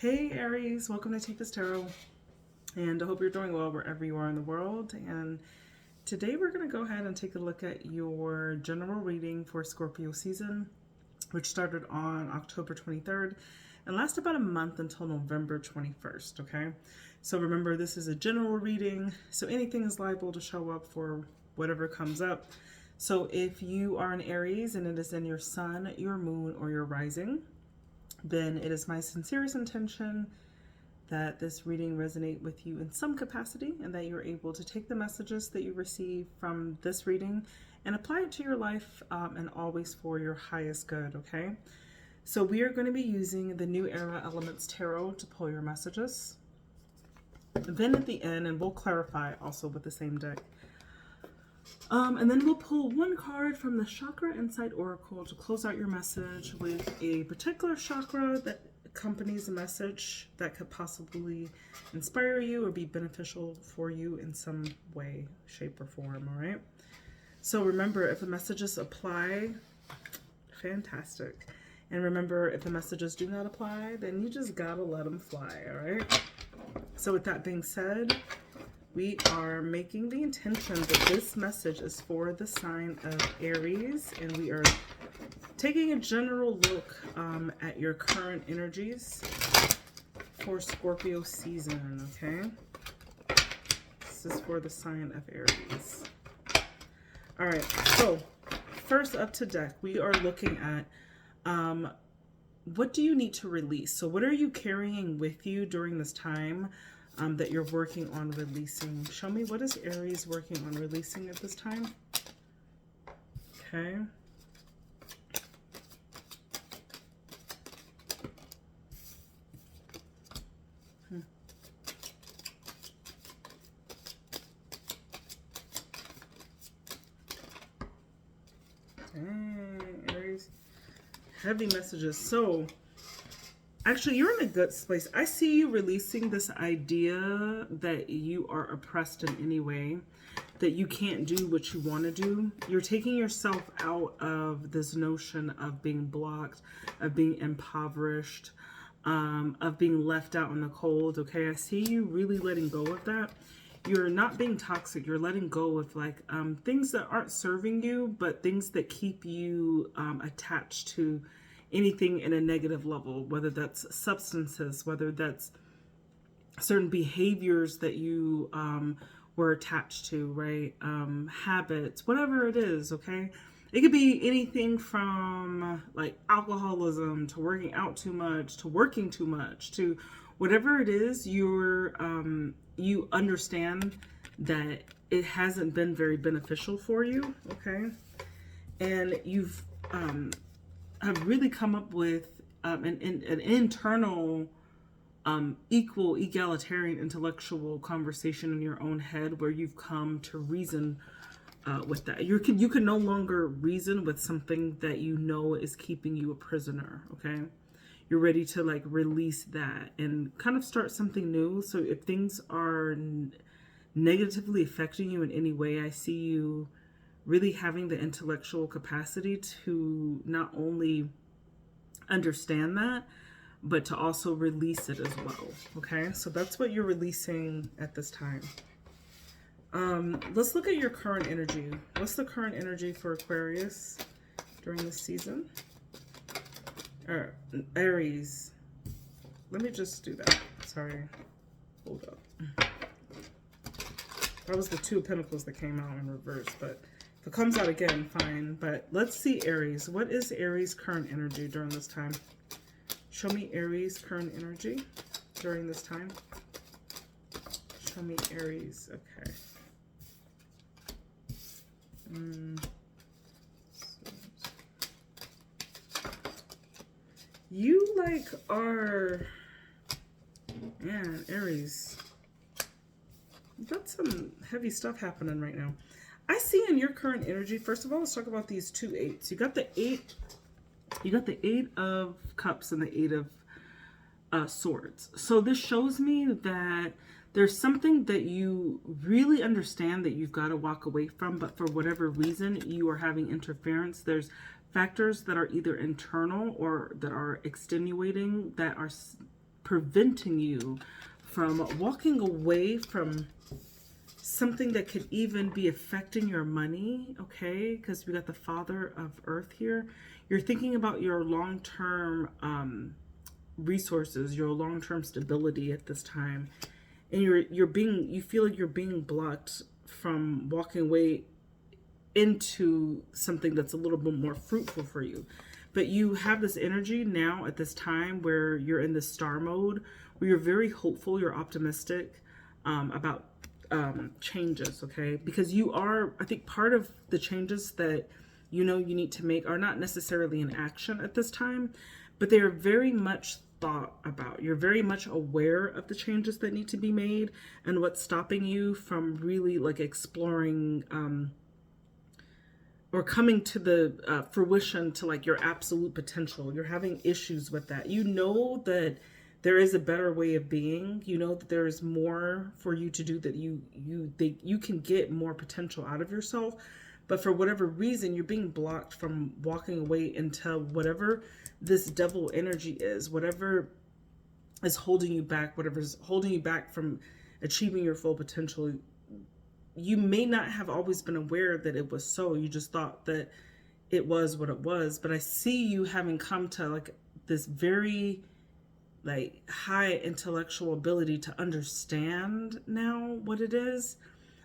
Hey Aries, welcome to Take This Tarot, and I hope you're doing well wherever you are in the world. And today we're going to go ahead and take a look at your general reading for Scorpio season, which started on October 23rd and lasts about a month until November 21st, okay? So remember, this is a general reading, so anything is liable to show up for whatever comes up. So if you are an Aries and it is in your sun, your moon, or your rising, then it is my sincerest intention that this reading resonate with you in some capacity and that you're able to take the messages that you receive from this reading and apply it to your life, and always for your highest good, okay? So we are going to be using the New Era Elements Tarot to pull your messages. Then at the end, and we'll clarify also with the same deck, and then we'll pull one card from the Chakra Insight Oracle to close out your message with a particular chakra that accompanies a message that could possibly inspire you or be beneficial for you in some way, shape, or form, all right? So remember, if the messages apply, fantastic. And remember, if the messages do not apply, then you just gotta let them fly, all right? So with that being said, we are making the intention that this message is for the sign of Aries, and we are taking a general look at your current energies for Scorpio season, okay? This is for the sign of Aries. All right, so first up to deck, we are looking at what do you need to release? So what are you carrying with you during this time that you're working on releasing? Show me, what is Aries working on releasing at this time? Okay. Dang, Aries. Heavy messages. So actually, you're in a good place. I see you releasing this idea that you are oppressed in any way, that you can't do what you want to do. You're taking yourself out of this notion of being blocked, of being impoverished, of being left out in the cold, okay? I see you really letting go of that. You're not being toxic. You're letting go of like things that aren't serving you, but things that keep you attached to anything in a negative level, whether that's substances, whether that's certain behaviors that you were attached to, right? Habits, whatever it is, okay? It could be anything from like alcoholism to working out too much to working too much to whatever it is. You understand that it hasn't been very beneficial for you, okay? And you've have really come up with an internal equal, egalitarian, intellectual conversation in your own head where you've come to reason with that. You can no longer reason with something that you know is keeping you a prisoner, okay? You're ready to like release that and kind of start something new. So if things are negatively affecting you in any way, I see you really having the intellectual capacity to not only understand that, but to also release it as well, okay? So that's what you're releasing at this time. Let's look at your current energy. What's the current energy for Aquarius during this season? Aries. Let me just do that. Sorry. Hold up. That was the Two of Pentacles that came out in reverse, but if it comes out again, fine. But let's see Aries. What is Aries' current energy during this time? Show me Aries' current energy during this time. Show me Aries. Okay. You like are, man, Aries. You've got some heavy stuff happening right now. I see in your current energy, first of all, let's talk about these 2 8s. You got the 8 of Cups and the 8 of Swords. So this shows me that there's something that you really understand that you've got to walk away from, but for whatever reason, you are having interference. There's factors that are either internal or that are extenuating, that are preventing you from walking away from something that could even be affecting your money, okay? Because we got the Father of Earth here. You're thinking about your long-term resources, your long-term stability at this time. And you feel like you're being blocked from walking away into something that's a little bit more fruitful for you. But you have this energy now at this time where you're in this star mode, where you're very hopeful, you're optimistic about changes, okay? Because you are, I think part of the changes that you know you need to make are not necessarily in action at this time, but they are very much thought about. You're very much aware of the changes that need to be made and what's stopping you from really like exploring or coming to the fruition to like your absolute potential. You're having issues with that. You know that there is a better way of being. You know that there is more for you to do, that you can get more potential out of yourself. But for whatever reason, you're being blocked from walking away into whatever this devil energy is, whatever is holding you back, whatever is holding you back from achieving your full potential. You may not have always been aware that it was so. You just thought that it was what it was. But I see you having come to like this very like high intellectual ability to understand now what it is,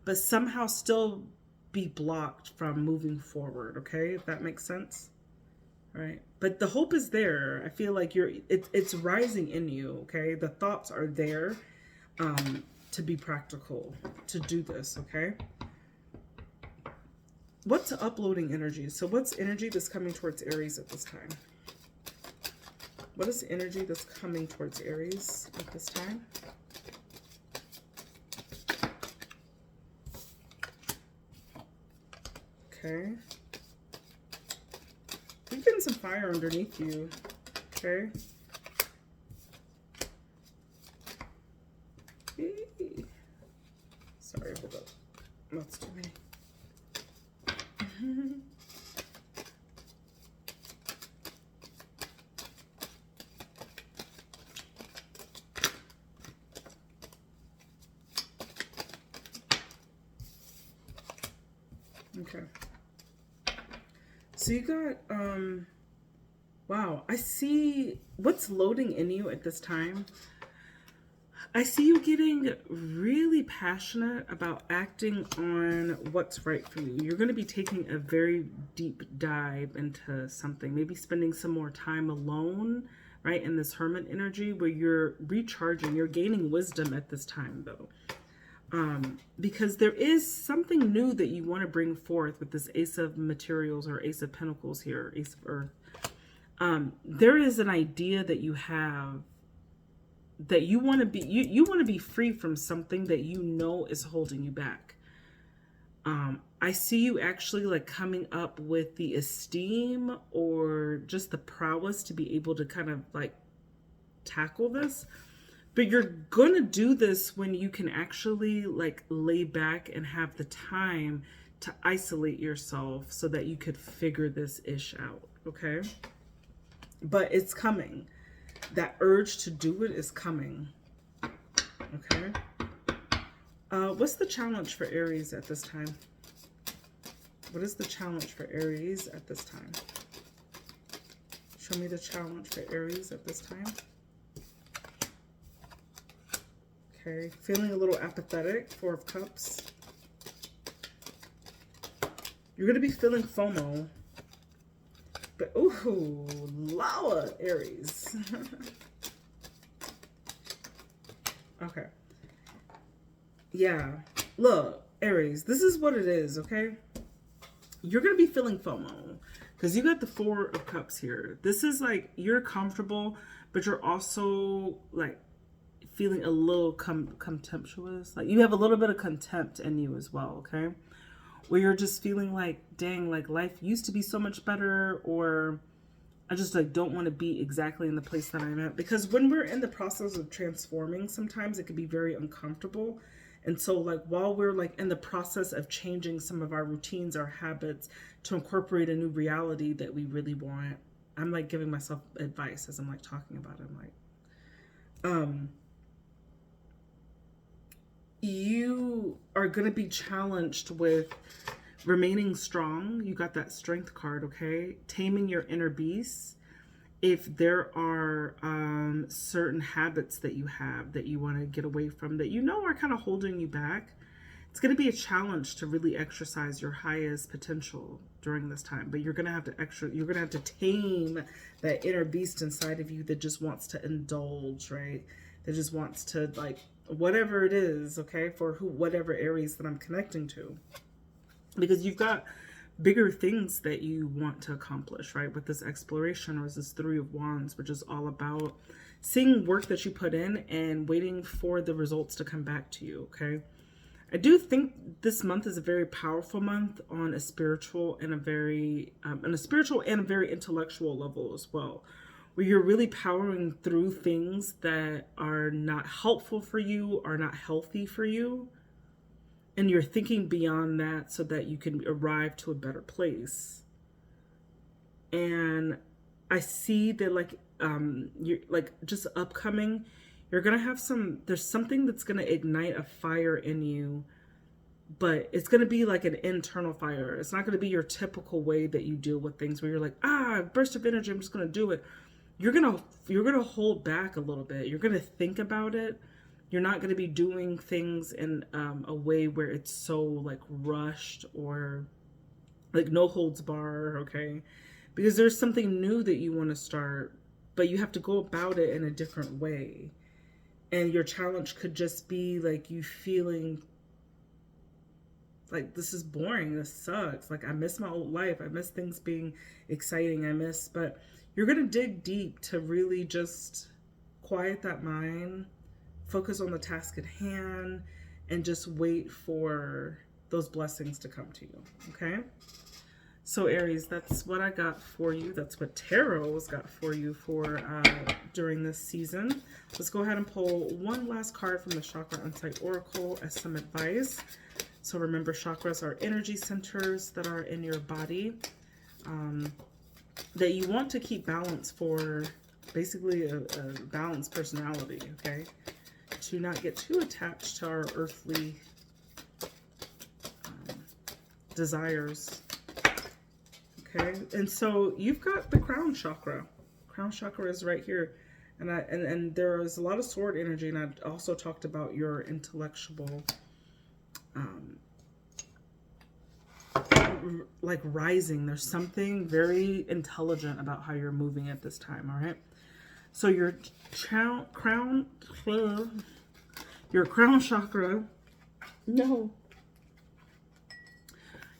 but somehow still be blocked from moving forward. Okay, if that makes sense. All right, but the hope is there. I feel like it's rising in you. Okay, the thoughts are there to be practical, to do this. Okay, what's uploading energy? So what's energy that's coming towards Aries at this time? What is the energy that's coming towards Aries at this time? Okay. You're getting some fire underneath you. Okay. Hey. Sorry, hold up. That's too many. Okay. So you got, wow, I see what's loading in you at this time. I see you getting really passionate about acting on what's right for you. You're going to be taking a very deep dive into something, maybe spending some more time alone, right, in this hermit energy where you're recharging, you're gaining wisdom at this time, though. Because there is something new that you want to bring forth with this Ace of Materials or Ace of Pentacles here, Ace of Earth. There is an idea that you have that you want to be, you want to be free from something that you know is holding you back. I see you actually like coming up with the esteem or just the prowess to be able to kind of like tackle this. But you're going to do this when you can actually like lay back and have the time to isolate yourself so that you could figure this ish out, okay? But it's coming. That urge to do it is coming, okay? What's the challenge for Aries at this time? What is the challenge for Aries at this time? Show me the challenge for Aries at this time. Okay, feeling a little apathetic, Four of Cups. You're going to be feeling FOMO. But, ooh, Lord, Aries. Okay. Yeah. Look, Aries, this is what it is, okay? You're going to be feeling FOMO. Because you got the Four of Cups here. This is like, you're comfortable, but you're also, like, feeling a little contemptuous. Like, you have a little bit of contempt in you as well, okay? Where you're just feeling like, dang, like life used to be so much better, or I just like don't want to be exactly in the place that I'm at. Because when we're in the process of transforming, sometimes it can be very uncomfortable. And so like while we're like in the process of changing some of our routines, our habits to incorporate a new reality that we really want, I'm like giving myself advice as I'm like talking about it. I'm like, You are going to be challenged with remaining strong. You got that strength card, okay? Taming your inner beast. If there are certain habits that you have that you want to get away from that you know are kind of holding you back, it's going to be a challenge to really exercise your highest potential during this time. But you're going to have to tame that inner beast inside of you that just wants to indulge, right? That just wants to, like, whatever it is, okay, for whatever Aries that I'm connecting to. Because you've got bigger things that you want to accomplish, right? With this exploration, or this Three of Wands, which is all about seeing work that you put in and waiting for the results to come back to you, okay? I do think this month is a very powerful month on a spiritual and a very intellectual level as well, where you're really powering through things that are not helpful for you, are not healthy for you. And you're thinking beyond that so that you can arrive to a better place. And I see that, like, you're like, just upcoming, you're gonna have there's something that's gonna ignite a fire in you, but it's gonna be like an internal fire. It's not gonna be your typical way that you deal with things where you're like, burst of energy, I'm just gonna do it. You're gonna hold back a little bit. You're gonna think about it. You're not going to be doing things in a way where it's so, like, rushed or, like, no holds bar, okay? Because there's something new that you want to start, but you have to go about it in a different way. And your challenge could just be, like, you feeling like, this is boring, this sucks. Like, I miss my old life. I miss things being exciting. But you're going to dig deep to really just quiet that mind, focus on the task at hand, and just wait for those blessings to come to you, okay? So Aries, that's what I got for you. That's what Tarot's got for you for during this season. Let's go ahead and pull one last card from the Chakra Insight Oracle as some advice. So remember, chakras are energy centers that are in your body that you want to keep balance for, basically a balanced personality, okay? To not get too attached to our earthly desires. Okay, and so you've got the crown chakra. Crown chakra is right here, and there is a lot of sword energy, and I also talked about your intellectual, like, rising. There's something very intelligent about how you're moving at this time. All right. So your crown chakra,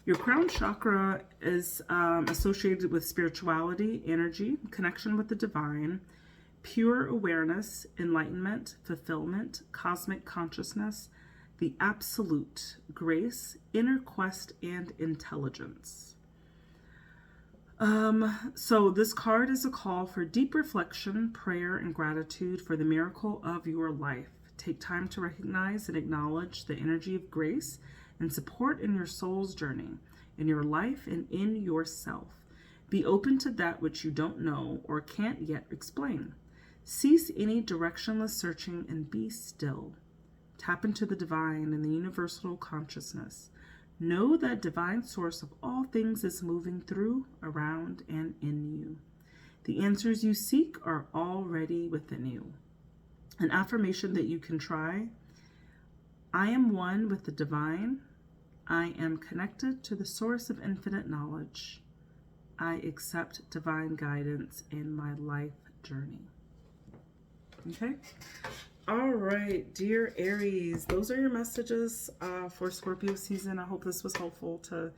your crown chakra is associated with spirituality, energy, connection with the divine, pure awareness, enlightenment, fulfillment, cosmic consciousness, the absolute, grace, inner quest, and intelligence. So this card is a call for deep reflection, prayer, and gratitude for the miracle of your life. Take time to recognize and acknowledge the energy of grace and support in your soul's journey, in your life, and in yourself. Be open to that which you don't know or can't yet explain. Cease any directionless searching and be still. Tap into the divine and the universal consciousness. Know that divine source of all things is moving through, around, and in you. The answers you seek are already within you. An affirmation that you can try: I am one with the divine. I am connected to the source of infinite knowledge. I accept divine guidance in my life journey. Okay? All right, dear Aries, those are your messages for Scorpio season. I hope this was helpful to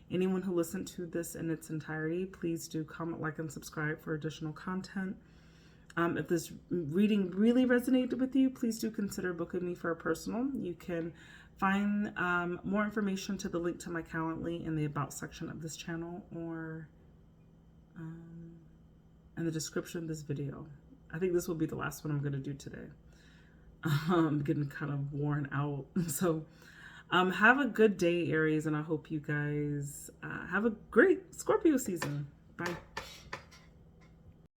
anyone who listened to this in its entirety. Please do comment, like, and subscribe for additional content. If this reading really resonated with you, please do consider booking me for a personal. You can find more information to the link to my Calendly in the About section of this channel, or in the description of this video. I think this will be the last one I'm going to do today. I'm getting kind of worn out. So have a good day, Aries, and I hope you guys have a great Scorpio season. Bye.